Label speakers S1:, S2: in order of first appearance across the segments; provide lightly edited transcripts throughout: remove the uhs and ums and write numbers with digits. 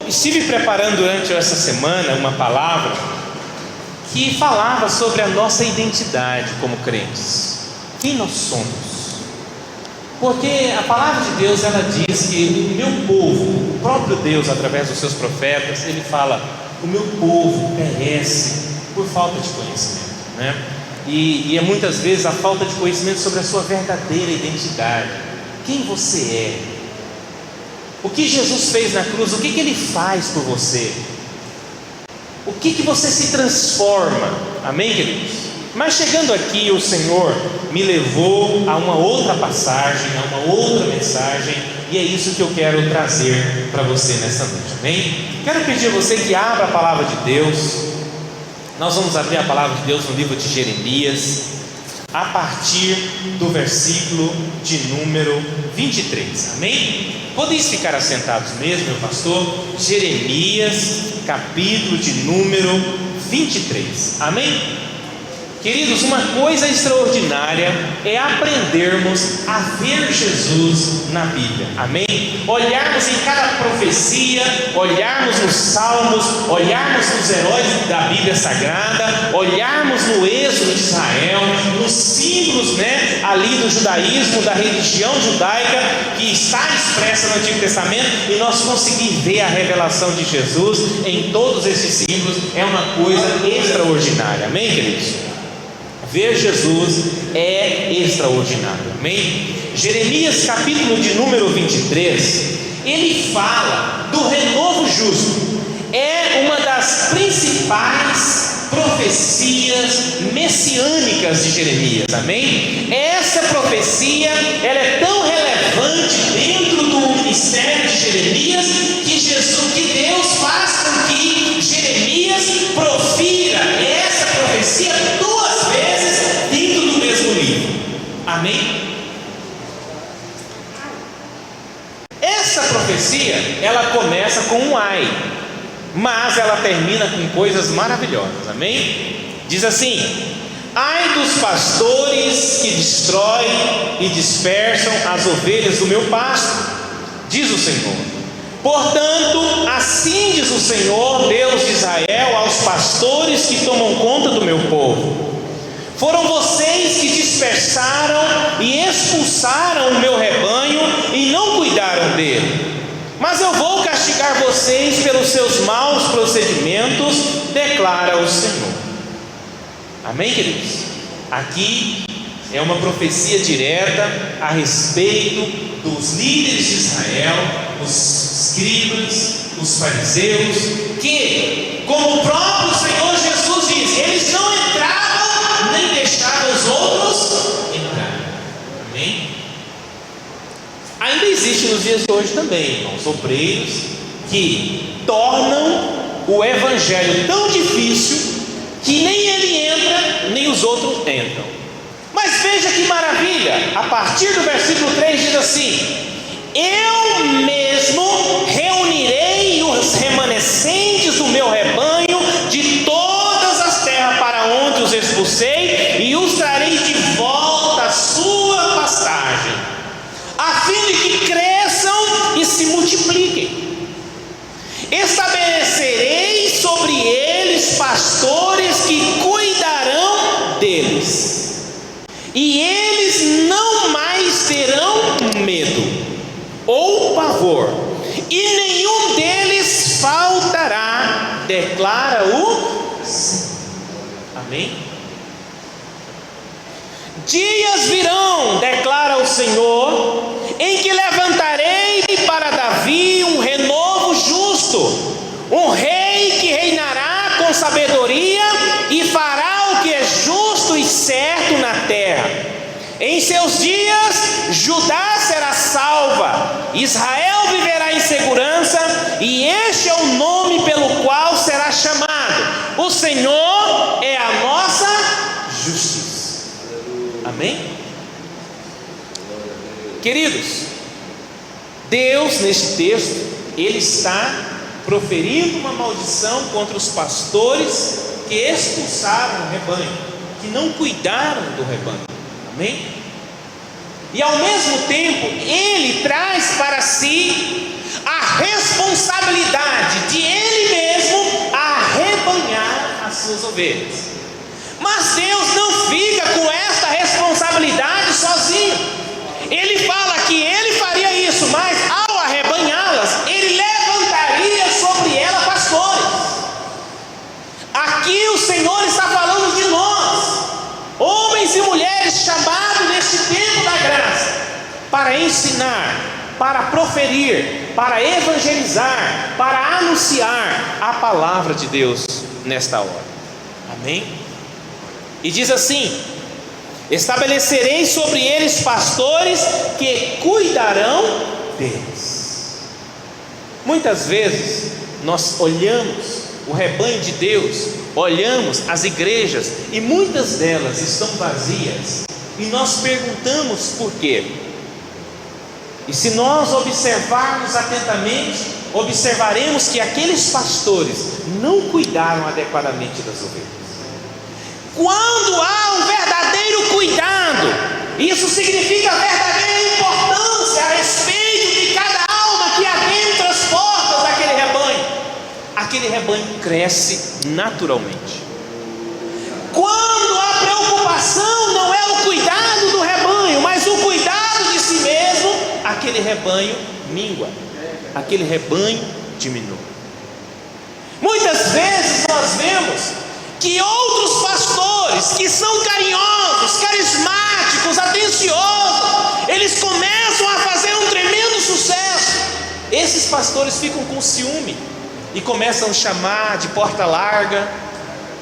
S1: estive preparando durante essa semana uma palavra que falava sobre a nossa identidade como crentes. Quem nós somos? Porque a palavra de Deus, ela diz que o meu povo, o próprio Deus, através dos seus profetas, ele fala: o meu povo perece por falta de conhecimento, né? E é muitas vezes a falta de conhecimento sobre a sua verdadeira identidade. Quem você é? O que Jesus fez na cruz? O que Ele faz por você? O que você se transforma? Amém, queridos? Mas chegando aqui, o Senhor me levou a uma outra passagem, a uma outra mensagem, e é isso que eu quero trazer para você nessa noite, amém? Quero pedir a você que abra a palavra de Deus. Nós vamos abrir a palavra de Deus no livro de Jeremias, a partir do versículo de número 23, amém? Podem ficar assentados mesmo, meu pastor. Jeremias, capítulo de número 23, amém? Queridos, uma coisa extraordinária é aprendermos a ver Jesus na Bíblia, amém? Olharmos em cada profecia, olharmos nos salmos, olharmos nos heróis da Bíblia Sagrada, olharmos no êxodo de Israel, nos símbolos, né, ali do judaísmo, da religião judaica que está expressa no Antigo Testamento, e nós conseguir ver a revelação de Jesus em todos esses símbolos é uma coisa extraordinária, amém, queridos? Ver Jesus é extraordinário, amém? Jeremias capítulo de número 23, ele fala do renovo justo. É uma das principais profecias messiânicas de Jeremias, amém? Essa profecia, ela é tão relevante dentro do ministério de Jeremias, que Deus faz com que Jeremias profira essa profecia duas vezes dentro do mesmo livro, amém? Essa profecia, ela começa com um ai, mas ela termina com coisas maravilhosas, amém? Diz assim: ai dos pastores que destroem e dispersam as ovelhas do meu pasto, diz o Senhor. Portanto, assim diz o Senhor, Deus de Israel, aos pastores que tomam conta do meu povo: foram vocês que dispersaram e expulsaram o meu rebanho e não cuidaram dele. Mas eu vou castigar vocês pelos seus maus procedimentos, declara o Senhor. Amém, queridos? Aqui é uma profecia direta a respeito dos líderes de Israel, os escribas, os fariseus, que, como o próprio Senhor Jesus diz, eles não entravam nem deixavam os outros entrar. Amém? Ainda existe nos dias de hoje também, irmãos, obreiros que tornam o evangelho tão difícil que nem ele entra, nem os outros entram. Mas veja que maravilha, a partir do versículo 3 diz assim: eu mesmo reunirei os remanescentes do meu rebanho de todas as terras para onde os expulsei, e os trarei de volta à sua pastagem, a fim de que cresçam e se multipliquem. Estabelecerei sobre eles pastores que cuidarão deles, e eles não mais terão medo ou pavor, e nenhum deles faltará, declara o Senhor. Amém? Dias virão, declara o Senhor, em que levantarei para Davi um renovo justo, um rei que reinará com sabedoria e fará o que é justo e certo na terra. Em seus dias Judá será salva, Israel viverá em segurança, e este é o nome pelo qual será chamado: o Senhor é a nossa justiça. Amém? Queridos, Deus neste texto, Ele está proferindo uma maldição contra os pastores que expulsaram o rebanho, que não cuidaram do rebanho. Amém? E ao mesmo tempo, Ele traz para si a responsabilidade de Ele mesmo arrebanhar as suas ovelhas. Mas Deus não fica com esta responsabilidade sozinho. Ele fala que Ele faria isso, mas ao arrebanhá-las, Ele levantaria sobre ela pastores. Aqui o Senhor está falando de nós, homens e mulheres chamados neste tempo da graça, para ensinar, para proferir, para evangelizar, para anunciar a palavra de Deus nesta hora. Amém? E diz assim: estabelecerei sobre eles pastores que cuidarão deles. Muitas vezes nós olhamos o rebanho de Deus, olhamos as igrejas e muitas delas estão vazias, e nós perguntamos por quê. E se nós observarmos atentamente, observaremos que aqueles pastores não cuidaram adequadamente das ovelhas. Quando há um verdadeiro cuidado, isso significa verdadeira importância a respeito de cada alma que adentra as portas daquele rebanho. Aquele rebanho cresce naturalmente. Quando a preocupação não é o cuidado do rebanho, mas o cuidado de si mesmo, aquele rebanho mingua, aquele rebanho diminui. Muitas vezes nós vemos que outros pastores que são carinhosos, carismáticos, atenciosos, eles começam a fazer um tremendo sucesso. Esses pastores ficam com ciúme e começam a chamar de porta larga,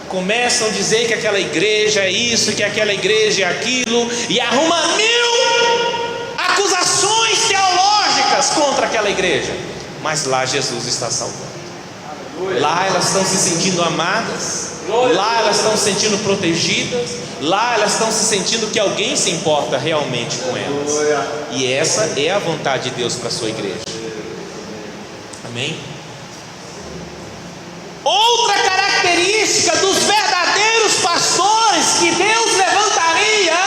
S1: começam a dizer que aquela igreja é isso, que aquela igreja é aquilo, e arruma 1000 acusações teológicas contra aquela igreja. Mas lá Jesus está salvando. Lá elas estão se sentindo amadas, lá elas estão se sentindo protegidas, lá elas estão se sentindo que alguém se importa realmente com elas. E essa é a vontade de Deus para a sua igreja. Amém? Outra característica dos verdadeiros pastores que Deus levantaria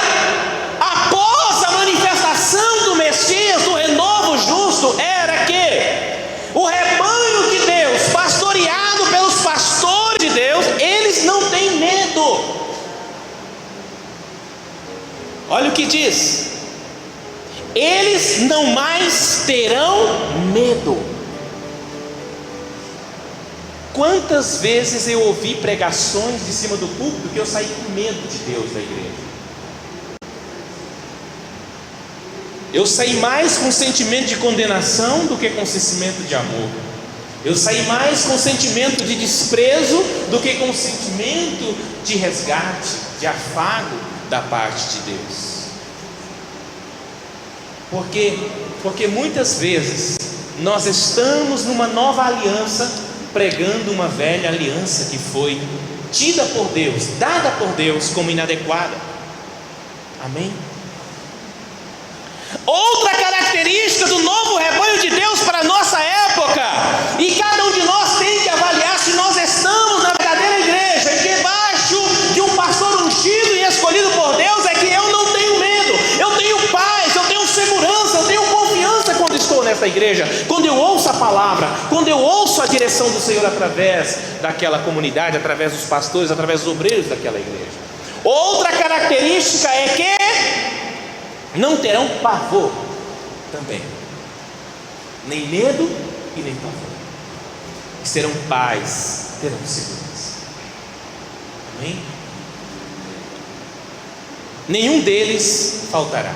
S1: após a manifestação do Messias, do renovo justo, era que o rebanho de Deus, pastoreado pelos pastores de Deus, eles não têm medo. Olha o que diz: eles não mais terão medo. Quantas vezes eu ouvi pregações de cima do púlpito que eu saí com medo de Deus da igreja? Eu saí mais com sentimento de condenação do que com sentimento de amor. Eu saí mais com sentimento de desprezo do que com sentimento de resgate, de afago da parte de Deus. Por quê? Porque muitas vezes nós estamos numa nova aliança, pregando uma velha aliança que foi tida por Deus, dada por Deus como inadequada. Amém? Outra característica do novo rebanho de Deus para a nossa época, e cada um de nós tem que avaliar se nós estamos na verdadeira igreja, e debaixo de um pastor ungido e escolhido por Deus, é que eu não tenho medo, eu tenho paz, eu tenho segurança, eu tenho confiança quando estou nessa igreja, quando eu ouço a palavra, quando eu ouço a direção do Senhor através daquela comunidade, através dos pastores, através dos obreiros daquela igreja. Outra característica é que não terão pavor também, nem medo e nem pavor, serão paz, terão segurança. Amém? Nenhum deles faltará.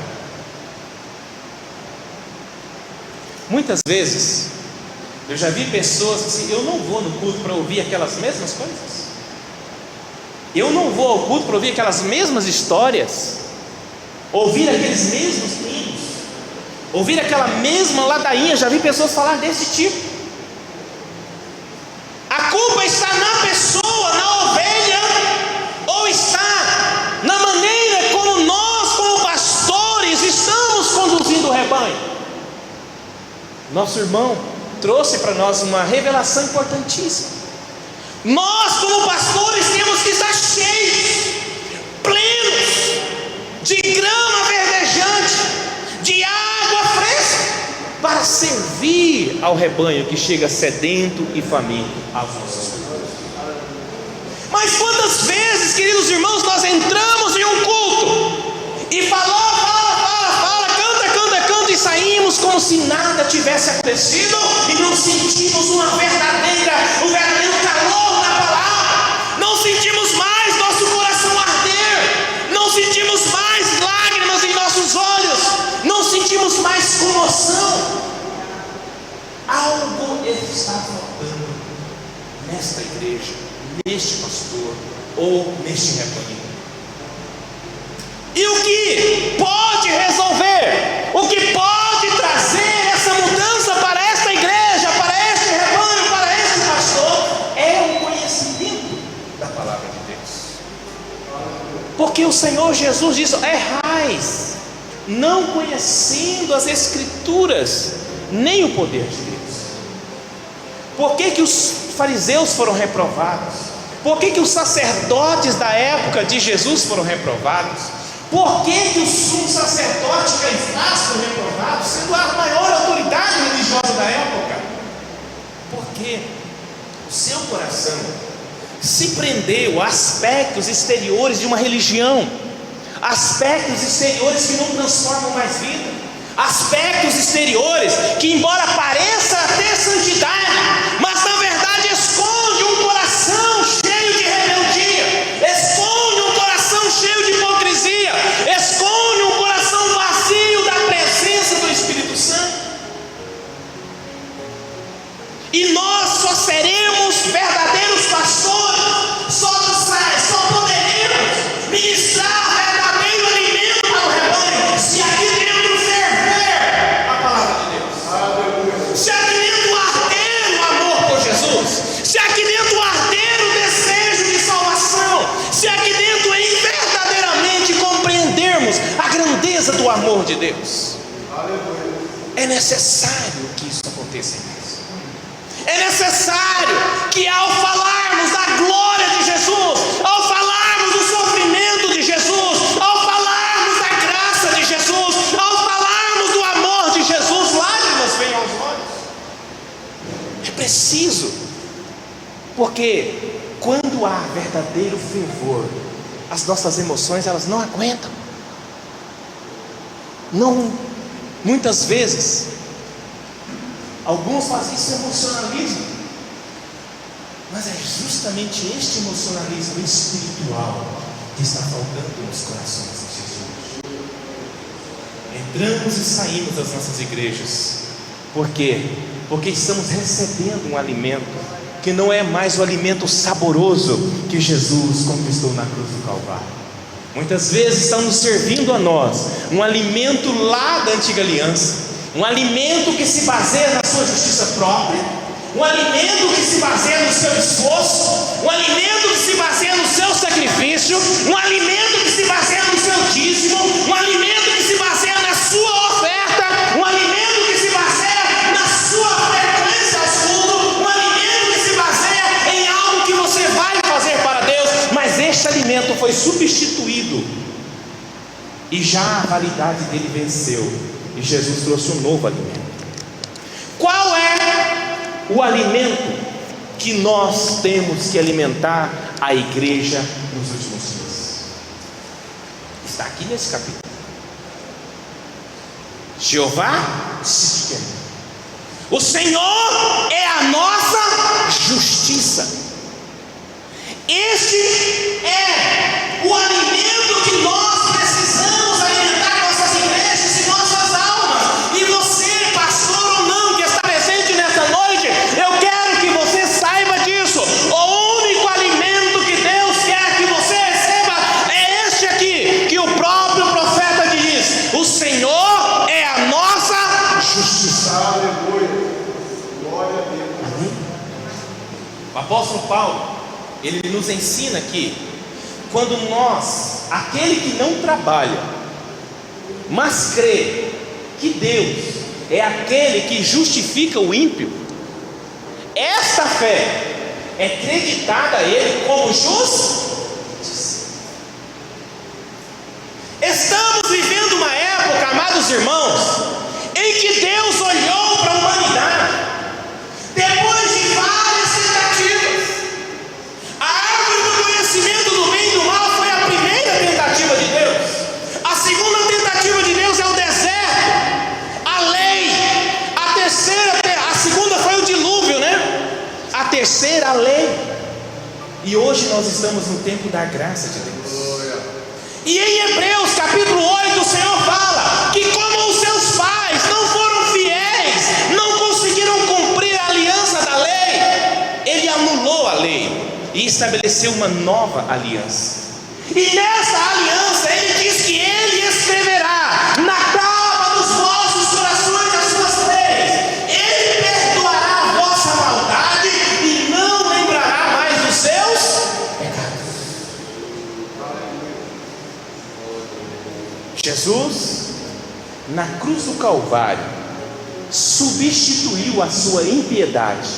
S1: Muitas vezes eu já vi pessoas assim: eu não vou no culto para ouvir aquelas mesmas coisas, eu não vou ao culto para ouvir aquelas mesmas histórias, ouvir aqueles mesmos hinos, ouvir aquela mesma ladainha. Já vi pessoas falar desse tipo. A culpa está na pessoa, na ovelha, ou está na maneira como nós, como pastores, estamos conduzindo o rebanho? Nosso irmão trouxe para nós uma revelação importantíssima. Nós, como pastores, temos que estar cheios, plenos de grama verdejante, de água fresca, para para servir ao rebanho que chega sedento e faminto às nossas portas. Mas quantas vezes, queridos irmãos, nós entramos em um culto e fala, canta e saímos como se nada tivesse acontecido e não sentimos um verdadeiro calor na palavra, não sentimos mais nosso coração arder, não sentimos mais lágrimas em nossos olhos, não sentimos mais comoção. Algo está faltando nesta igreja, neste pastor ou neste rebanho. E o que pode resolver, o que pode trazer essa mudança para esta igreja, para este rebanho, para este pastor, é o conhecimento da palavra de Deus. Porque o Senhor Jesus diz: errais, não conhecendo as Escrituras, nem o poder de Deus. Por que os fariseus foram reprovados? Por que os sacerdotes da época de Jesus foram reprovados? Por que o sumo sacerdote Caifás foi reprovado, sendo a maior autoridade religiosa da época? Porque o seu coração se prendeu a aspectos exteriores de uma religião, aspectos exteriores que não transformam mais vida, aspectos exteriores que, embora pareça ter santidade, mas na verdade esconde um coração cheio de rebeldia, esconde um coração cheio de hipocrisia, esconde um coração vazio da presença do Espírito Santo. E nós só seremos verdadeiros pastores, só poderemos ministrar verdadeiro alimento para o rebanho se aqui dentro ferver a palavra de Deus, se aqui dentro arder o amor por Jesus, se aqui dentro arder o desejo de salvação, se aqui dentro verdadeiramente compreendermos a grandeza do amor de Deus. É necessário que isso aconteça em nós. É necessário que, ao falarmos da glória de Jesus, ao falarmos do sofrimento de Jesus, ao falarmos da graça de Jesus, ao falarmos do amor de Jesus, lágrimas venham aos olhos. É preciso, porque quando há verdadeiro fervor, as nossas emoções, elas não aguentam. Não, muitas vezes alguns fazem isso emocionalismo, mas é justamente este emocionalismo espiritual que está faltando nos corações de Jesus. Entramos e saímos das nossas igrejas. Por quê? Porque estamos recebendo um alimento que não é mais o alimento saboroso que Jesus conquistou na cruz do Calvário. Muitas vezes estão nos servindo a nós um alimento lá da antiga aliança, um alimento que se baseia na sua justiça própria, um alimento que se baseia no seu esforço, um alimento que se baseia no seu sacrifício, um alimento que se baseia no seu dízimo, um alimento que se baseia na sua oferta, um alimento que se baseia na sua frequência ao culto, um alimento que se baseia em algo que você vai fazer para Deus. Mas este alimento foi substituído e já a validade dele venceu. E Jesus trouxe um novo alimento. Qual é o alimento que nós temos que alimentar a igreja nos últimos dias? Está aqui nesse capítulo. Jeová Tsidkenu. O Senhor é a nossa justiça. Este é o alimento que nós precisamos alimentar nossas igrejas e nossas almas. E você, pastor ou não, que está presente nessa noite, eu quero que você saiba disso. O único alimento que Deus quer que você receba é este aqui, que o próprio profeta diz: o Senhor é a nossa justiça. Aleluia. Glória a Deus. Amém? O apóstolo Paulo, ele nos ensina que quando nós, aquele que não trabalha, mas crê que Deus é aquele que justifica o ímpio, esta fé é creditada a ele como justiça. Estamos vivendo uma época, amados irmãos, em que Deus olhou E hoje nós estamos no tempo da graça de Deus. E em Hebreus capítulo 8 o Senhor fala que como os seus pais não foram fiéis, não conseguiram cumprir a aliança da lei, Ele anulou a lei e estabeleceu uma nova aliança. E nessa aliança Ele diz que Ele escreverá na tábua dos vossos corações as suas leis. Ele perdoará a vossa maldade e não lembrará mais dos seus pecados. Jesus, na cruz do Calvário, substituiu a sua impiedade.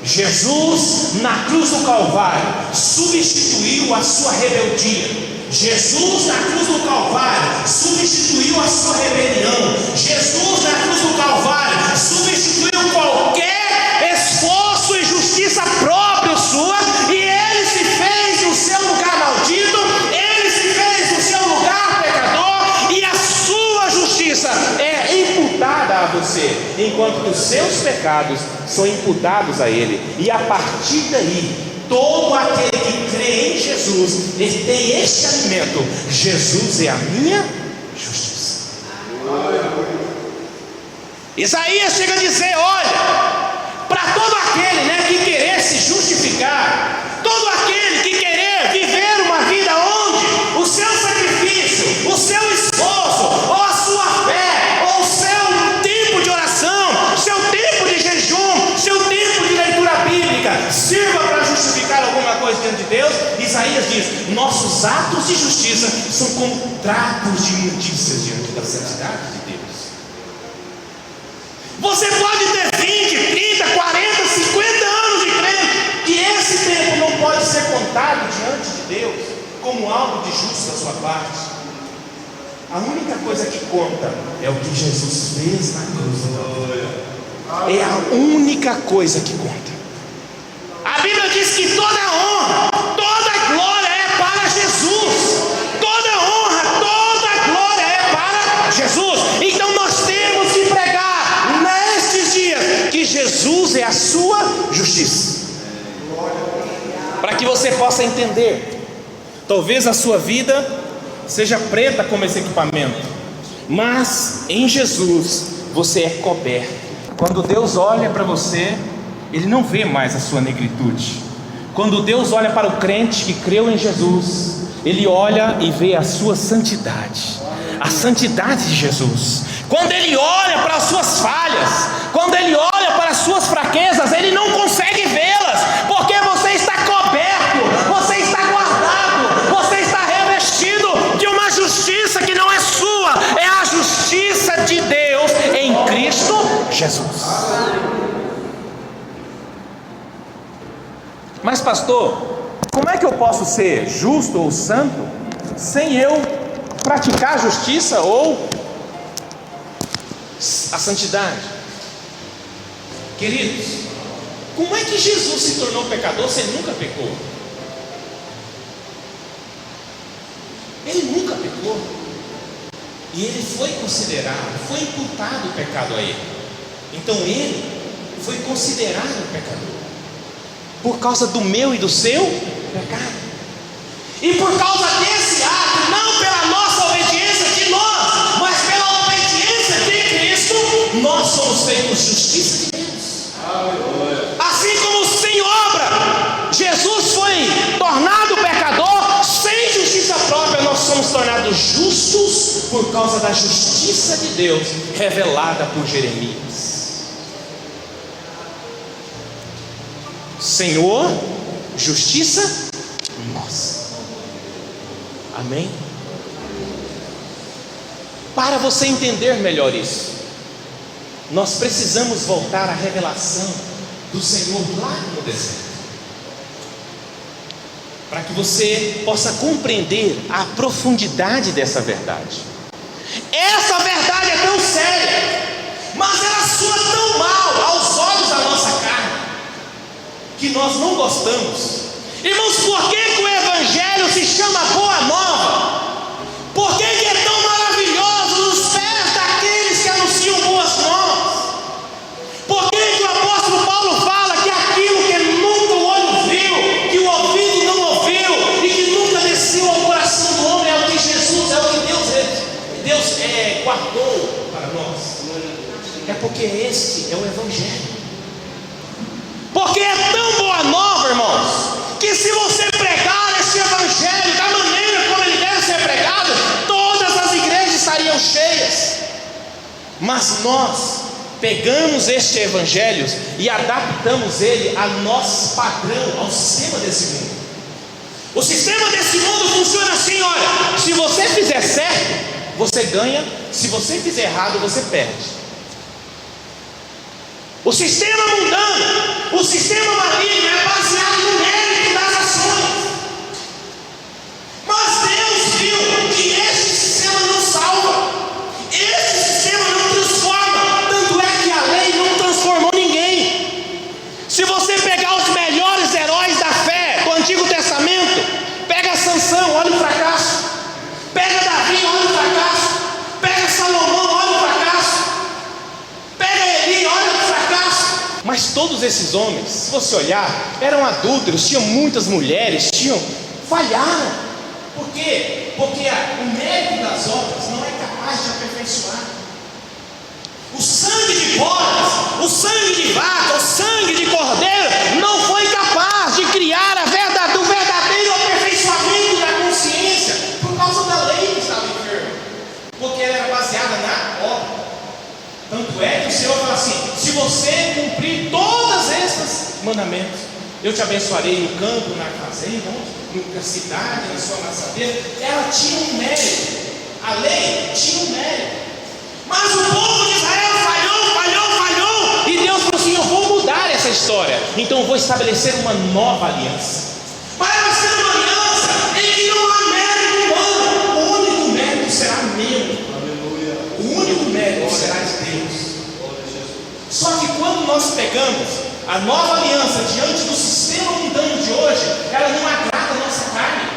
S1: Jesus, na cruz do Calvário, substituiu a sua rebeldia. Jesus, na cruz do Calvário, substituiu a sua rebelião. Jesus, na cruz do Calvário, substituiu qualquer esforço e justiça própria sua, e Ele se fez no seu lugar maldito, Ele se fez no seu lugar pecador, e a sua justiça é imputada a você, enquanto que os seus pecados são imputados a Ele. E a partir daí, todo aquele que crê em Jesus, ele tem este alimento: Jesus é a minha justiça. Isaías chega a dizer: olha, para todo aquele que querer se justificar, todo aquele que querer viver uma vida onde o seu sacrifício, o seu esforço, ou a sua fé, ou o seu tempo de oração, seu tempo de jejum, seu tempo de leitura bíblica sirva para justificar alguma coisa diante de Deus, Isaías diz: nossos atos de justiça são como trapos de imundícias diante da santidade de Deus. Você pode ter 20, 30, 40, 50 anos de crente, e esse tempo não pode ser contado diante de Deus como algo de justo da sua parte. A única coisa que conta é o que Jesus fez na cruz. É a única coisa que conta. A Bíblia diz que toda honra, toda glória é para Jesus. Toda honra, toda glória é para Jesus. Então nós temos que pregar nestes dias que Jesus é a sua justiça, para que você possa entender. Talvez a sua vida seja preta como esse equipamento, mas em Jesus você é coberto. Quando Deus olha para você, Ele não vê mais a sua negritude. Quando Deus olha para o crente que creu em Jesus, Ele olha e vê a sua santidade, a santidade de Jesus. Quando Ele olha para as suas falhas, quando Ele olha para as suas fraquezas, Ele não consegue vê-las, porque você está coberto, você está guardado, você está revestido de uma justiça que não é sua, é a justiça de Deus em Cristo Jesus. Mas pastor, como é que eu posso ser justo ou santo sem eu praticar a justiça ou a santidade? Queridos, como é que Jesus se tornou pecador se Ele nunca pecou? Ele nunca pecou. E Ele foi considerado, foi imputado o pecado a Ele. Então Ele foi considerado pecador por causa do meu e do seu pecado. E por causa desse ato, não pela nossa obediência de nós, mas pela obediência de Cristo, nós somos feitos justiça de Deus. Assim como sem obra Jesus foi tornado pecador, sem justiça própria nós somos tornados justos por causa da justiça de Deus revelada por Jeremias. Senhor, justiça nossa. Amém? Para você entender melhor isso, nós precisamos voltar à revelação do Senhor lá no deserto, para que você possa compreender a profundidade dessa verdade. Essa verdade é tão séria, mas ela soa tão mal aos olhos da nossa carne, que nós não gostamos. Irmãos, por que o Evangelho se chama Boa Nova? Por que é tão maravilhoso nos pés daqueles que anunciam boas novas? Por que o apóstolo Paulo fala que aquilo que nunca o olho viu, que o ouvido guardou para nós? É porque este é o Evangelho. Porque é tão boa nova, irmãos, que se você pregar este Evangelho da maneira como ele deve ser pregado, todas as igrejas estariam cheias. Mas nós pegamos este Evangelho e adaptamos ele a nosso padrão, ao sistema desse mundo. O sistema desse mundo funciona assim, olha: se você fizer certo, você ganha; se você fizer errado, você perde. O sistema mundano, o sistema maligno é baseado no mérito das ações. Mas Deus viu que este sistema não salva, este sistema não transforma. Tanto é que a lei não transformou ninguém. Se você pegar os melhores heróis da fé do Antigo Testamento, pega Sansão, olha o fracasso; pega Davi, olha o fracasso; pega Salomão, olha o fracasso; pega Eli, olha o fracasso. Mas todos esses homens, se você olhar, eram adúlteros, tinham muitas mulheres, falharam. Por quê? Porque o mérito das obras não é capaz de aperfeiçoar. O sangue de bodas, o sangue de vaca, o sangue de cordeiro não foi capaz de criar o verdadeiro aperfeiçoamento da consciência, por causa da lei que estava enferma, porque ela era baseada na obra. Tanto é que o Senhor fala assim: se você cumprir todos esses mandamentos, eu te abençoarei no campo, na fazenda, na cidade, na sua maçadeira. Ela tinha um mérito, a lei tinha um mérito. Mas o povo de Israel falhou, e Deus falou assim: eu vou mudar essa história, então eu vou estabelecer uma nova aliança. Mas vai ser uma aliança em que não há mérito humano. O único mérito será meu. O único mérito será de Deus. Só que quando nós pegamos a nova aliança diante do sistema mundano de hoje, ela não agrada a nossa carne,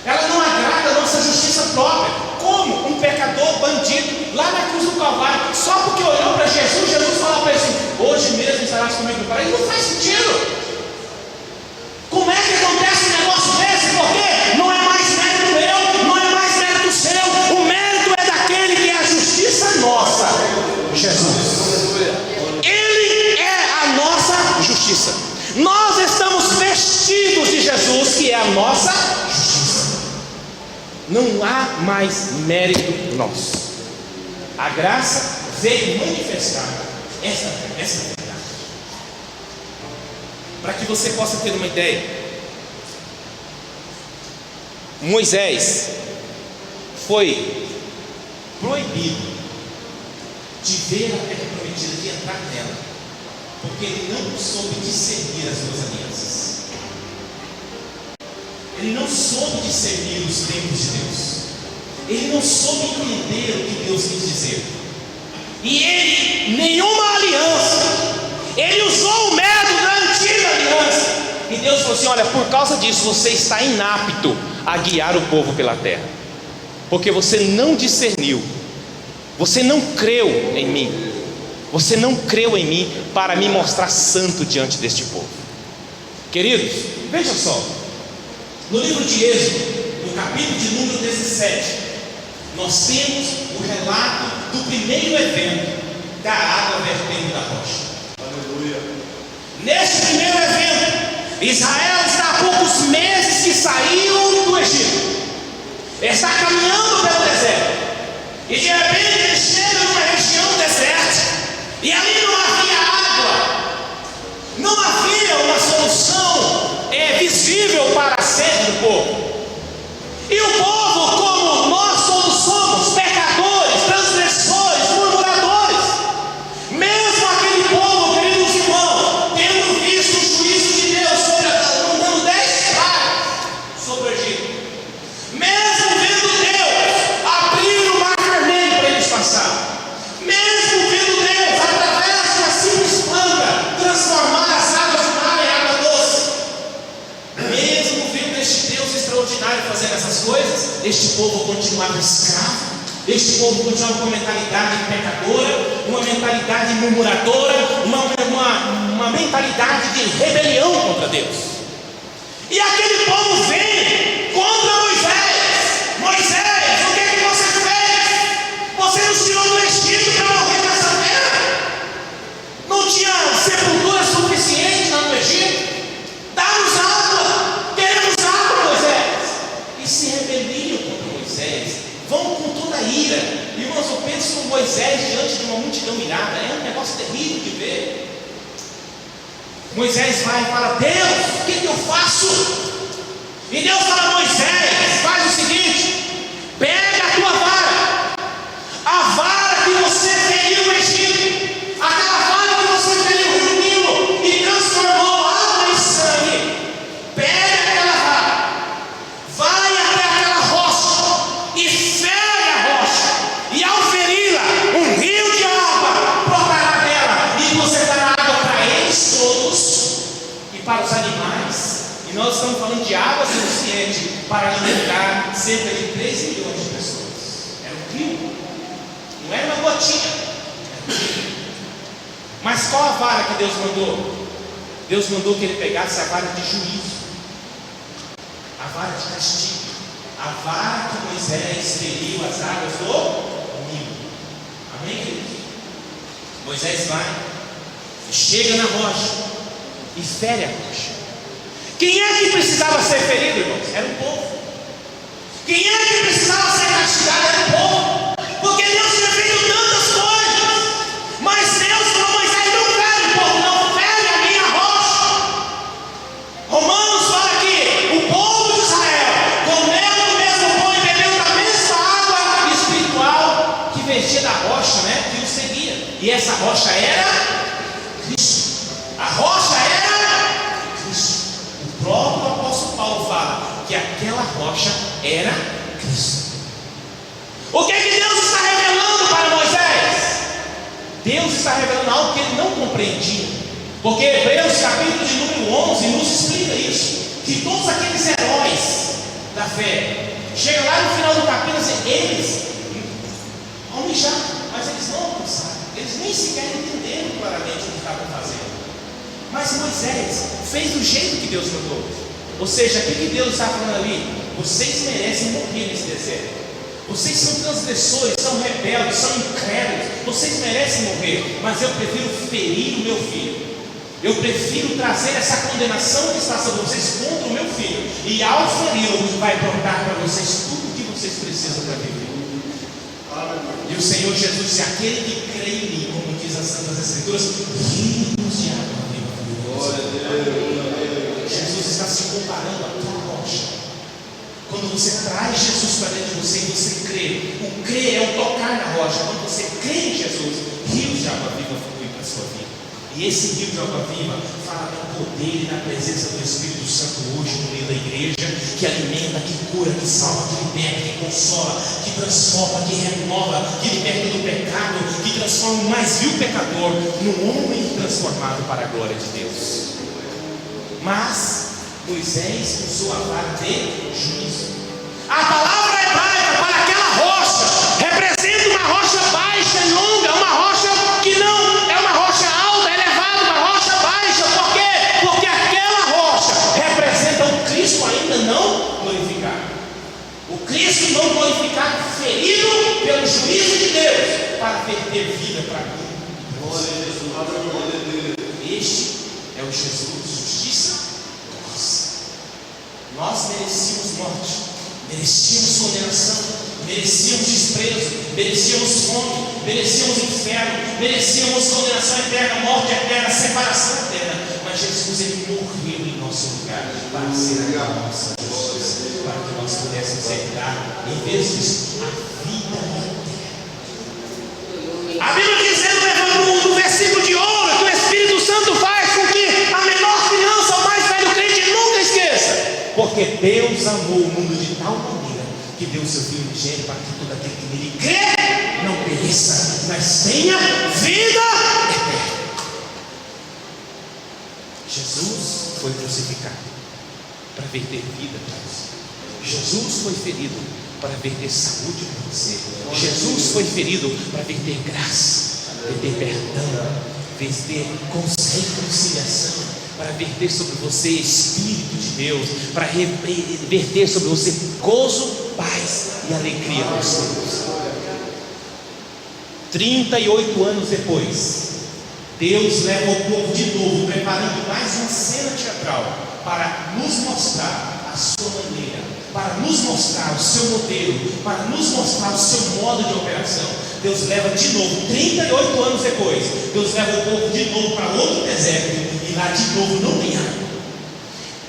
S1: ela não agrada a nossa justiça própria. Como um pecador bandido lá na cruz do Calvário, só porque olhou para Jesus, Jesus falou para ele assim: hoje mesmo estarás comigo no paraíso. Não faz sentido. Como é que acontece um negócio desse? Porque não é mais mérito meu, não é mais mérito seu. O mérito é daquele que é a justiça nossa, Jesus. Ele é a nossa justiça. Nós estamos vestidos de Jesus, que é a nossa justiça. Não há mais mérito nosso. A graça veio manifestar essa verdade. Para que você possa ter uma ideia, Moisés foi proibido de ver a terra prometida, de entrar nela, porque ele não soube discernir as duas alianças. Ele não soube discernir os tempos de Deus. Ele não soube entender o que Deus quis dizer. E ele, nenhuma aliança, ele usou o método da antiga aliança. E Deus falou assim: olha, por causa disso você está inapto a guiar o povo pela terra, porque você não discerniu. Você não creu em mim. Você não creu em mim para me mostrar santo diante deste povo. Queridos, veja só. No livro de Êxodo, no capítulo de número 17, nós temos o relato do primeiro evento da água vertendo da rocha. Aleluia. Neste primeiro evento, Israel está há poucos meses que saiu do Egito. Está caminhando pelo deserto. E de repente ele chega numa região desértica, e ali não havia água, não havia uma solução visível para a sede do povo. E o povo, como nós todos somos, pecadores, transgressores, murmuradores, mesmo aquele povo, queridos irmãos, tendo visto o juízo de Deus mandando 10 pragas sobre o Egito, mesmo vendo Deus abrir o mar vermelho para eles passar, mesmo vendo Deus, através de uma simples planta, transformar as águas do mar em água doce, mesmo vendo este Deus extraordinário fazendo essas coisas, este povo continuava escravo, este povo continuava com uma mentalidade pecadora, uma mentalidade murmuradora, uma mentalidade de rebelião contra Deus. E aquele povo vem contra Moisés: Moisés, o que você fez? Você ira. Irmãos, eu penso no Moisés diante de uma multidão irada, é um negócio terrível de ver. Moisés vai e fala: Deus, o que eu faço? E Deus fala: Moisés, faz o seguinte, pega a tua vara, a vara que você feriu no Egito, aquela vara que você feriu no Nilo e transformou água em sangue. Pega aquela vara, vai até aquela rocha e fere a rocha, e ao feri-la, um rio de água brotará dela, e você dará água para eles todos e para os animais. E nós estamos falando de água suficiente para alimentar cerca de 3 milhões de pessoas. Era um rio, não era uma gotinha, era um rio. Mas qual a vara que Deus mandou? Deus mandou que ele pegasse a vara de juízo, a vara de castigo, a vara que Moisés feriu as águas do Nilo. Amém, queridos? Moisés vai, chega na rocha e fere a rocha. Quem é que precisava ser ferido, irmãos? Era o povo. Quem é que precisava ser castigado? Era o povo. Porque Deus tinha feito tantas coisas. Mas Deus falou: Moisés, não fere o povo, não fere a minha rocha. Romanos fala que o povo de Israel comeu do mesmo pão e bebeu da mesma água espiritual que vertia da rocha, né, que o seguia. E essa rocha era Cristo. A rocha era Cristo. O próprio apóstolo Paulo fala que aquela rocha era Cristo. O que é que Deus está revelando para Moisés? Deus está revelando algo que ele não compreendia, porque Hebreus capítulo de número 11 nos explica isso, que todos aqueles heróis da fé, chega lá no final do capítulo e eles almejaram, mas eles não alcançaram, eles nem sequer entenderam claramente o que estavam fazendo. Mas Moisés fez do jeito que Deus mandou. Ou seja, o que Deus está falando ali? Vocês merecem morrer nesse deserto. Vocês são transgressores, são rebeldes, são incrédulos. Vocês merecem morrer. Mas eu prefiro ferir o meu filho. Eu prefiro trazer essa condenação que está sobre vocês contra o meu filho. E ao feri-lo, vai brotar para vocês tudo o que vocês precisam para viver. E o Senhor Jesus disse: aquele que crê em mim, como diz as Santas Escrituras, rios de água. Jesus está se comparando à tua rocha. Quando você traz Jesus para dentro de você e você crê, o crer é o tocar na rocha. Quando você crê em Jesus, rios de água viva fluem para a sua vida. E esse rio de água viva fala do poder e da presença do Espírito Santo hoje no meio da igreja, que alimenta, que cura, que salva, que liberta, que consola, que transforma, que renova, que liberta do pecado, que transforma o mais vil pecador num homem transformado para a glória de Deus. Mas Moisés usou a vara de juízo. A palavra hebraica para aquela rocha representa uma rocha baixa e longa, uma rocha que não é uma rocha alta, elevada, uma rocha baixa. Por quê? Porque aquela rocha representa o Cristo ainda não glorificado. O Cristo não glorificado, ferido pelo juízo de Deus, para perder vida para mim. Este é o Jesus, justiça nossa. Nós merecíamos morte, merecíamos condenação, merecíamos desprezo, merecíamos fome, merecíamos inferno, merecíamos condenação eterna, morte eterna, separação eterna. Mas Jesus, ele morreu em nosso lugar para ser a nossa justiça, para que nós pudéssemos herdar, em vez disso, a vida eterna. A Bíblia diz no versículo de ouro que o Espírito Santo faz com que a menor criança, o mais velho crente, nunca esqueça. Porque Deus amou o mundo de tal maneira que deu o seu Filho unigênito para que todo aquele que nele crê não pereça, mas tenha vida eterna. Jesus foi crucificado para verter vida para você. Jesus foi ferido para verter saúde para você. Jesus foi ferido para verter graça, verter perdão, verter reconciliação, para verter sobre você Espírito de Deus, para verter sobre você gozo, paz e alegria com Deus. 38 anos depois, Deus leva o povo de novo, preparando mais uma cena teatral para nos mostrar a sua maneira, para nos mostrar o seu modelo, para nos mostrar o seu modo de operação. Deus leva de novo, 38 anos depois, Deus leva o povo de novo para outro deserto, e lá de novo não tem água.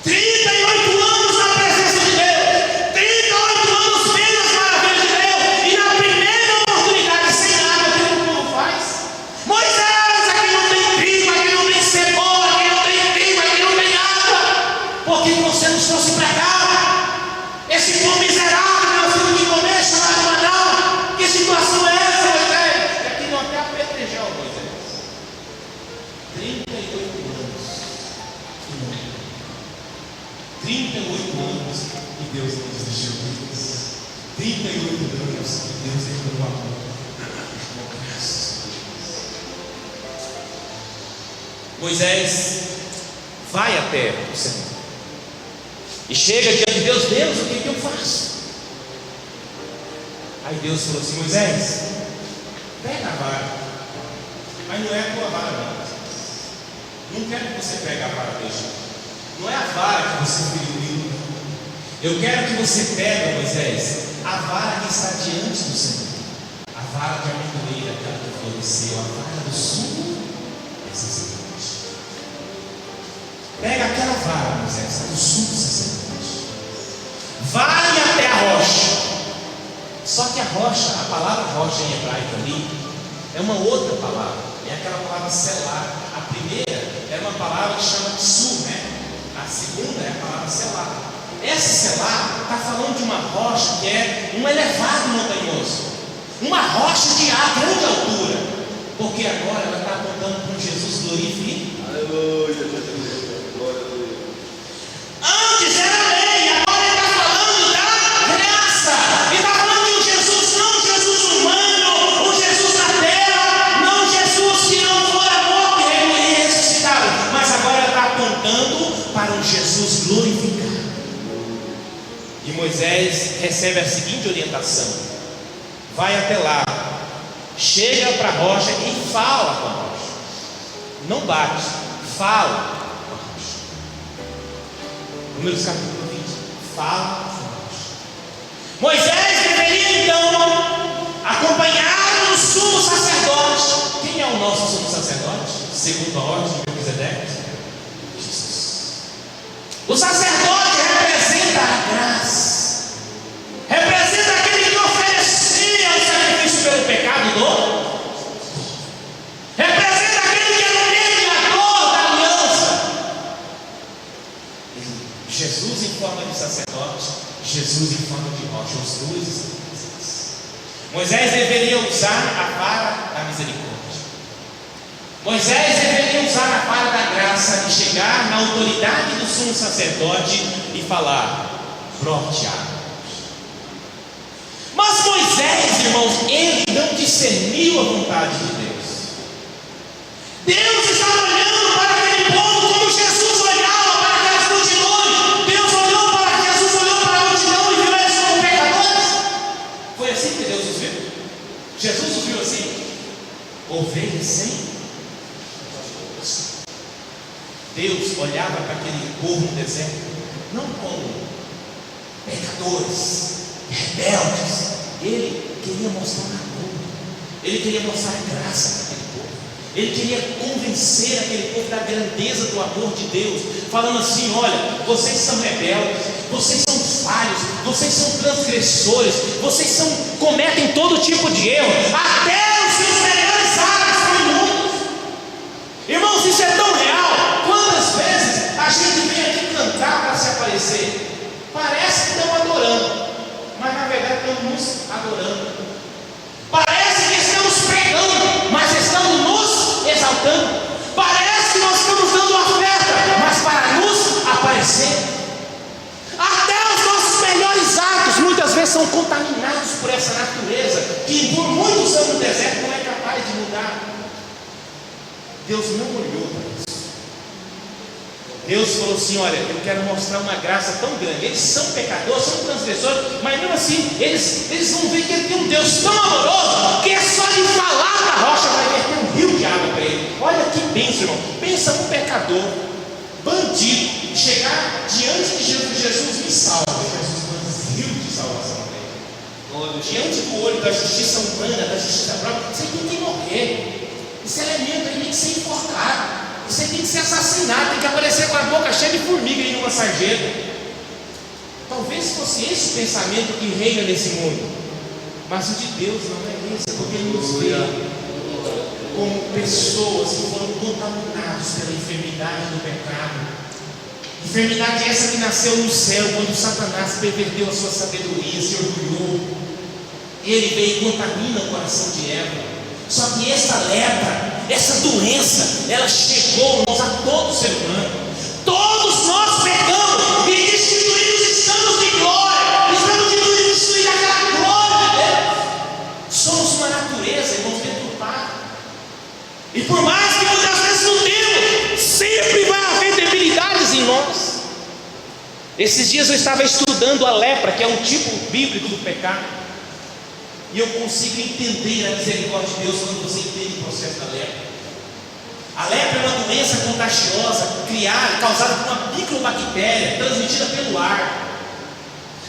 S1: 38 anos na presença de Deus, 38 anos vendo as maravilhas de Deus, e na primeira oportunidade sem água, o que o povo faz? Moisés, aqui não tem trigo, aqui não tem cebola, aqui não tem trigo, aqui não tem água. Por que você nos trouxe para cá? Esse povo miserável, meu filho de comer, chamado Maná. Que situação é essa, Moisés? E aqui não até apedrejar o Moisés. 38 anos. 38 anos e Deus não nos deixou vivos. 38 anos e Deus entrou no amor. Moisés vai até o Senhor e chega diante de Deus. Deus, o que eu faço? Aí Deus falou assim: Moisés, pega a vara, mas não é a tua vara não. Não quero que você pegue a vara dele. Não é a vara que você feriu, eu quero que você pegue, Moisés, a vara que está diante do Senhor, a vara de amendoeira, aquela que floresceu, a vara do sumo sacerdote. Pega aquela vara, Moisés, do sumo sacerdote, vai até a rocha. Só que a rocha, a palavra rocha em hebraico ali, é uma outra palavra, é aquela palavra selar. A primeira é uma palavra que chama tsu, né? A segunda é a palavra selar. Essa selar está falando de uma rocha que é um elevado montanhoso, uma rocha de grande altura, porque agora ela está apontando para um Jesus glorificado. Aleluia. Antes era lei, agora ele está falando da graça. Ele está falando de um Jesus, não um Jesus humano, um Jesus na terra, não um Jesus que não fora morto e ressuscitado, mas agora ele está apontando para um Jesus glorificado. E Moisés recebe a seguinte orientação: vai até lá, chega para a rocha e fala com a rocha. Não bate, fala com a rocha. Números capítulo 20, fala com a rocha. Moisés deveria então, acompanhado do sumo sacerdote. Quem é o nosso sumo sacerdote? Segundo a ordem de Melquisedeque? Jesus. O sacerdote representa a graça, representa aquele que oferecia o sacrifício pelo pecado do povo, representa aquele que era o mediador da aliança. Jesus em forma de sacerdote, Jesus em forma de rocha, os dois estão presentes. Moisés deveria usar a vara da misericórdia. Moisés deveria usar a vara da graça e chegar na autoridade do sumo sacerdote e falar: brote água. Mas Moisés, irmãos, ele não discerniu a vontade de Deus. Deus estava olhando para aquele povo como Jesus olhava para aquelas multidões. Deus olhou para Jesus, olhou para a multidão e viu eles como pecadores. Foi assim que Deus os viu? Jesus os viu assim: ovelhas sem. Deus olhava para aquele povo no deserto não como pecadores, rebeldes. Ele queria mostrar amor, ele queria mostrar graça para aquele povo, ele queria convencer aquele povo da grandeza do amor de Deus, falando assim: olha, vocês são rebeldes, vocês são falhos, vocês são transgressores, vocês cometem todo tipo de erro, até os seus melhores atos são imundos. Irmãos, isso é tão real. Quantas vezes a gente vem aqui cantar para se aparecer? Parece que estamos adorando, mas na verdade estamos nos adorando. Parece que estamos pregando, mas estamos nos exaltando. Parece que nós estamos dando oferta, mas para nos aparecer. Até os nossos melhores atos muitas vezes são contaminados por essa natureza que por muitos anos no deserto não é capaz de mudar. Deus não olhou para isso. Deus falou assim: olha, eu quero mostrar uma graça tão grande. Eles são pecadores, são transgressores, mas mesmo assim eles vão ver que ele tem um Deus tão amoroso que é só de falar da rocha vai verter um rio de água para ele. Olha que bênção, irmão. Pensa num pecador, bandido, chegar diante de Jesus: Jesus me salva. Jesus manda salvação dele. Diante do olho da justiça humana, da justiça própria, você tem que morrer. Esse elemento aí tem que ser enforcado. Você tem que ser assassinado, tem que aparecer com a boca cheia de formiga aí numa sarjeta. Talvez fosse esse o pensamento que reina nesse mundo, mas o de Deus não é esse, porque Ele nos vê como pessoas que foram contaminadas pela enfermidade do pecado. Enfermidade essa que nasceu no céu, quando Satanás perverteu a sua sabedoria, se orgulhou. Ele veio e contamina o coração de Eva. Só que essa lepra, essa doença, ela chegou a todo ser humano. Todos nós pecamos e destituímos, estamos de glória, estamos destituídos daquela glória de Deus. Somos uma natureza, irmãos, deturpada. E por mais que muitas vezes não temos, sempre vai haver debilidades em nós. Esses dias eu estava estudando a lepra, que é um tipo bíblico do pecado. E eu consigo entender a misericórdia de Deus quando você entende o processo da lepra. A lepra é uma doença contagiosa, causada por uma microbactéria, transmitida pelo ar.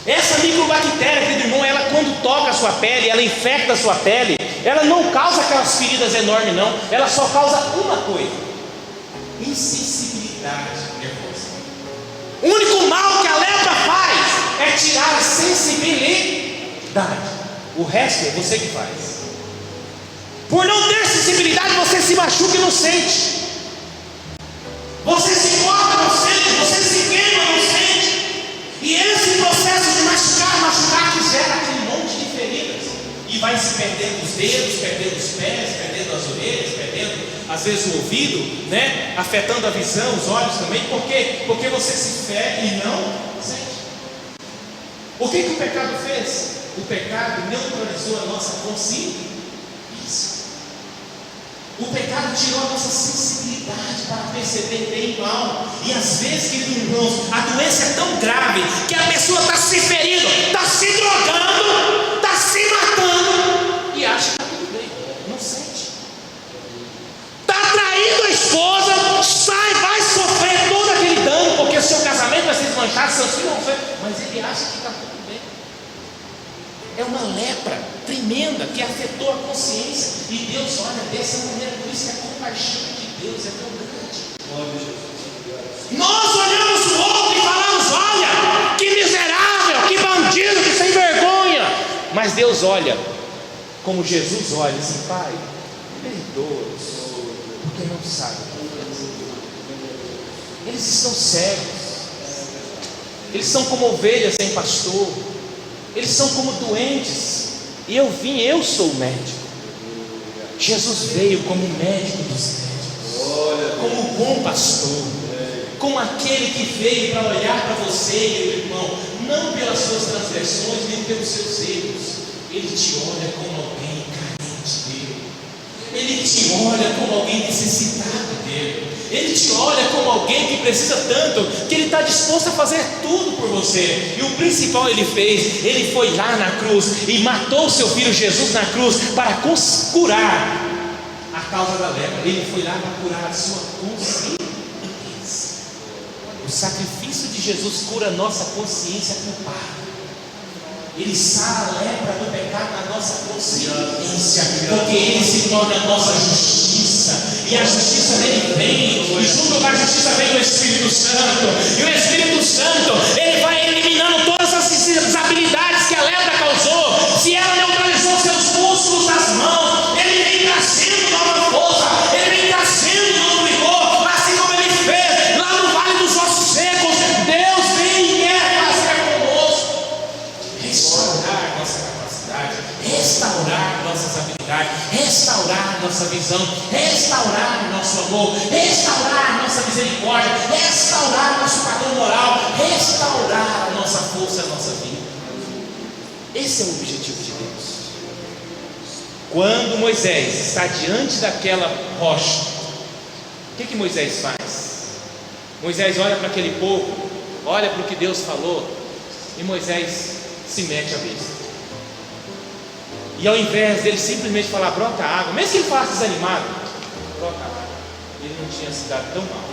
S1: Essa microbactéria, querido irmão, ela quando toca a sua pele, ela infecta a sua pele, ela não causa aquelas feridas enormes não, ela só causa uma coisa: insensibilidade nervosa. O único mal que a lepra faz é tirar a sensibilidade. O resto é você que faz. Por não ter sensibilidade, você se machuca e não sente. Você se corta, não sente. Você se queima, não sente. E esse processo de machucar que gera aquele monte de feridas. E vai se perdendo os dedos, perdendo os pés, perdendo as orelhas, perdendo às vezes o ouvido, né? Afetando a visão, os olhos também. Por quê? Porque você se fere e não sente. O que o pecado fez? O pecado neutralizou a nossa consciência. O pecado tirou a nossa sensibilidade para perceber bem e mal. E às vezes, queridos irmãos, a doença é tão grave que a pessoa está se ferindo, está se drogando, está se matando e acha que está tudo bem, não sente. Está traindo a esposa, vai sofrer todo aquele dano, porque o seu casamento vai ser desmanchado, seus filhos vão sofrer, mas ele acha que está tudo bem. É uma lepra tremenda que afetou a consciência. E Deus olha dessa maneira. Por isso que a compaixão de Deus é tão grande. Nós olhamos o outro e falamos: olha, que miserável, que bandido, que sem vergonha. Mas Deus olha como Jesus olha e diz: Pai, perdoa-os, porque não sabem o que fazem. Eles estão cegos. Eles são como ovelhas sem pastor. Eles são como doentes. E eu sou o médico. Jesus veio como médico dos médicos, como bom pastor, como aquele que veio para olhar para você, meu irmão, não pelas suas transgressões, nem pelos seus erros. Ele te olha como alguém carente dele. Ele te olha como alguém necessitado dele. Ele te olha como alguém que precisa tanto, que Ele está disposto a fazer tudo por você. E o principal Ele fez: Ele foi lá na cruz e matou o seu Filho Jesus na cruz para curar a causa da lepra. Ele foi lá para curar a sua consciência. O sacrifício de Jesus cura a nossa consciência culpada. Ele sara a lepra do pecado na nossa consciência, porque Ele se torna a nossa justiça. E a justiça dele vem, e junto com a justiça vem o Espírito Santo. E o Espírito Santo, ele vai eliminando todas as desabilidades que a lepra causou. Se ela neutralizou seus músculos das mãos, ele vem trazendo nova força, ele vem trazendo novo vigor, assim como ele fez lá no Vale dos Ossos Secos. Deus vem e quer fazer conosco, restaurar nossa capacidade, restaurar nossas habilidades, restaurar nossa visão, restaurar nosso amor, restaurar nossa misericórdia, restaurar nosso padrão moral, restaurar a nossa força, a nossa vida. Esse é o objetivo de Deus. Quando Moisés está diante daquela rocha, o que Moisés faz? Moisés olha para aquele povo, olha para o que Deus falou, e Moisés se mete a besta. E ao invés dele simplesmente falar: brota água, mesmo que ele falasse desanimado, brota água, ele não tinha se dado tão mal.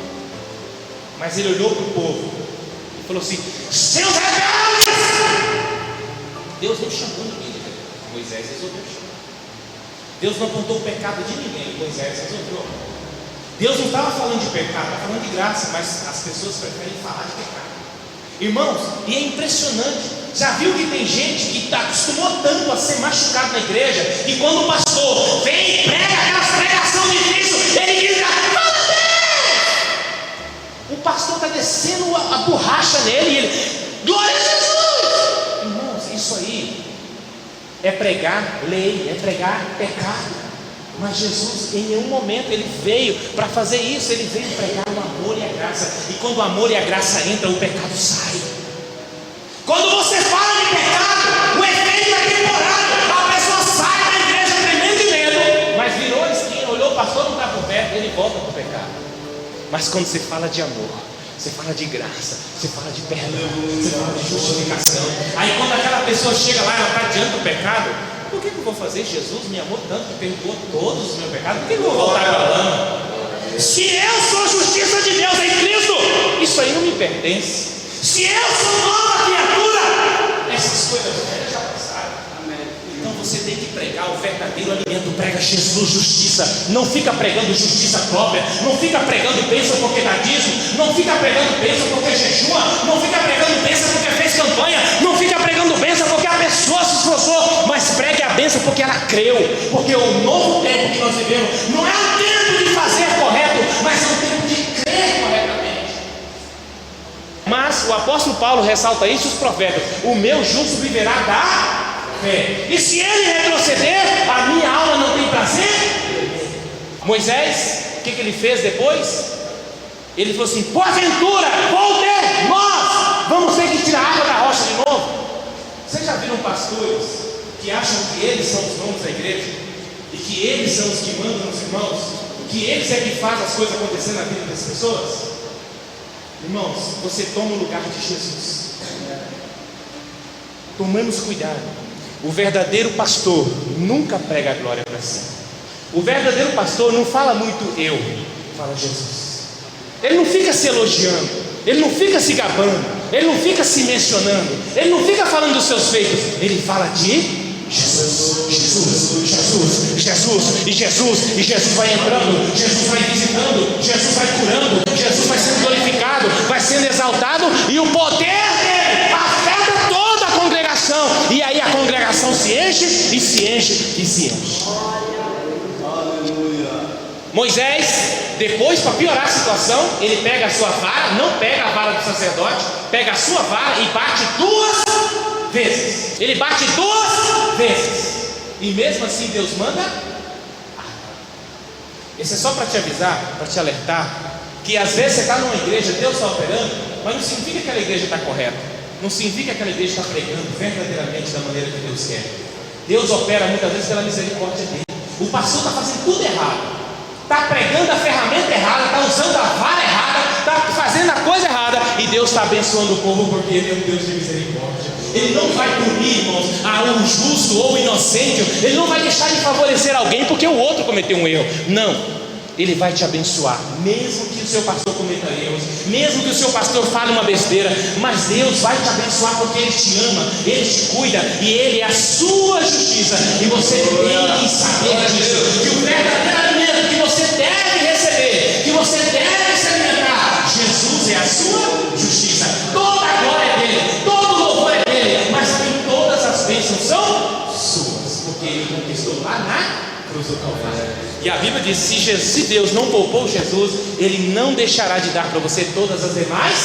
S1: Mas ele olhou para o povo e falou assim: seus rebeldes, Deus não chamou ninguém de pecado. Moisés resolveu chamar. Deus não apontou o pecado de ninguém. Moisés resolveu. Deus não estava falando de pecado, estava falando de graça, mas as pessoas preferem falar de pecado. Irmãos, e é impressionante. Já viu que tem gente que acostumou tanto a ser machucado na igreja, que quando o pastor vem e prega aquelas pregação difícil, ele diz: fala Deus! O pastor está descendo a borracha nele e ele: glória a Jesus! Irmãos, isso aí é pregar lei, é pregar pecado. Mas Jesus, em nenhum momento, ele veio para fazer isso. Ele veio pregar o amor e a graça. E quando o amor e a graça entram, o pecado sai. Quando você fala de pecado, o efeito é temporário. A pessoa sai da igreja tremendo de medo, mas virou a esquina, olhou, o pastor não está por perto, ele volta para o pecado. Mas quando você fala de amor, você fala de graça, você fala de perdão, você fala de justificação. Aí quando aquela pessoa chega lá, ela está diante do pecado: por que eu vou fazer? Jesus me amou tanto que perdoou todos os meus pecados. Por que eu vou voltar para a lama? Se eu sou justiça de Deus em Cristo, isso aí não me pertence. Se eu sou nova criatura, essas coisas velhas já passaram. Então você tem que pregar o verdadeiro alimento. Prega Jesus, justiça. Não fica pregando justiça própria. Não fica pregando bênção porque dá dízimo. Não fica pregando bênção porque jejua. Não fica pregando bênção porque fez campanha. Não fica pregando bênção porque a pessoa se esforçou. Mas pregue a bênção porque ela creu. Porque o novo tempo que nós vivemos não é um tempo de fazer correto, mas é um tempo de crer corretamente. Mas o apóstolo Paulo ressalta isso, os profetas: o meu justo viverá da fé. E se ele retroceder, a minha alma não tem prazer. Moisés, o que ele fez depois? Ele falou assim: porventura, volte, nós vamos ter que tirar a água da rocha de novo. Vocês já viram pastores que acham que eles são os donos da igreja? E que eles são os que mandam nos irmãos? Que eles é que fazem as coisas acontecer na vida das pessoas? Irmãos, você toma o lugar de Jesus. Tomemos cuidado. O verdadeiro pastor nunca prega a glória para si. O verdadeiro pastor não fala muito eu, fala Jesus. Ele não fica se elogiando, ele não fica se gabando, ele não fica se mencionando, ele não fica falando dos seus feitos. Ele fala de Jesus, Jesus, Jesus, Jesus, e Jesus vai entrando, Jesus vai visitando, Jesus vai curando, Jesus vai sendo glorificado, vai sendo exaltado, e o poder dele afeta toda a congregação, e aí a congregação se enche, e se enche, e se enche. Moisés, depois, para piorar a situação, ele pega a sua vara, não pega a vara do sacerdote, pega a sua vara e bate 2 vezes. Ele bate 2 vezes. E mesmo assim Deus manda. Isso é só para te avisar, para te alertar, que às vezes você está numa igreja, Deus está operando, mas não significa que aquela igreja está correta. Não significa que aquela igreja está pregando verdadeiramente da maneira que Deus quer. Deus opera muitas vezes pela misericórdia dele. O pastor está fazendo tudo errado, está pregando a ferramenta errada, está usando a vara errada, está fazendo a coisa errada, e Deus está abençoando o povo porque Ele é um Deus de misericórdia. Ele não vai punir, irmãos, o justo ou o inocente. Ele não vai deixar de favorecer alguém porque o outro cometeu um erro. Não. Ele vai te abençoar, mesmo que o seu pastor cometa erros, mesmo que o seu pastor fale uma besteira, mas Deus vai te abençoar porque Ele te ama, Ele te cuida, e Ele é a sua justiça. E você tem que saber disso, que o verdadeiro alimento que você deve receber, que você deve se alimentar, Jesus é a sua justiça. Toda a glória é dele, todo o louvor é dele, mas também todas as bênçãos são suas, porque Ele conquistou lá na cruz do Calvário. E a Bíblia diz: se Deus não poupou Jesus, Ele não deixará de dar para você todas as demais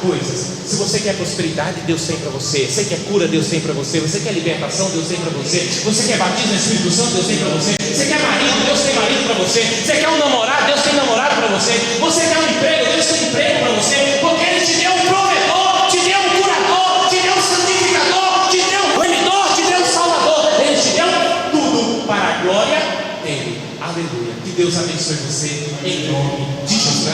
S1: coisas. Se você quer prosperidade, Deus tem para você. Você quer cura, Deus tem para você. Você quer libertação, Deus tem para você. Você quer batismo no Espírito Santo, Deus tem para você. Você quer marido, Deus tem marido para você. Você quer um namorado, Deus tem namorado para você. Você quer um emprego, Deus tem emprego para você. Porque Ele te deu um provedor, te deu um curador, te deu um santificador, te deu um remidor, te deu um salvador. Ele te deu tudo para a glória dele. Aleluia. Que Deus abençoe você em nome de Jesus.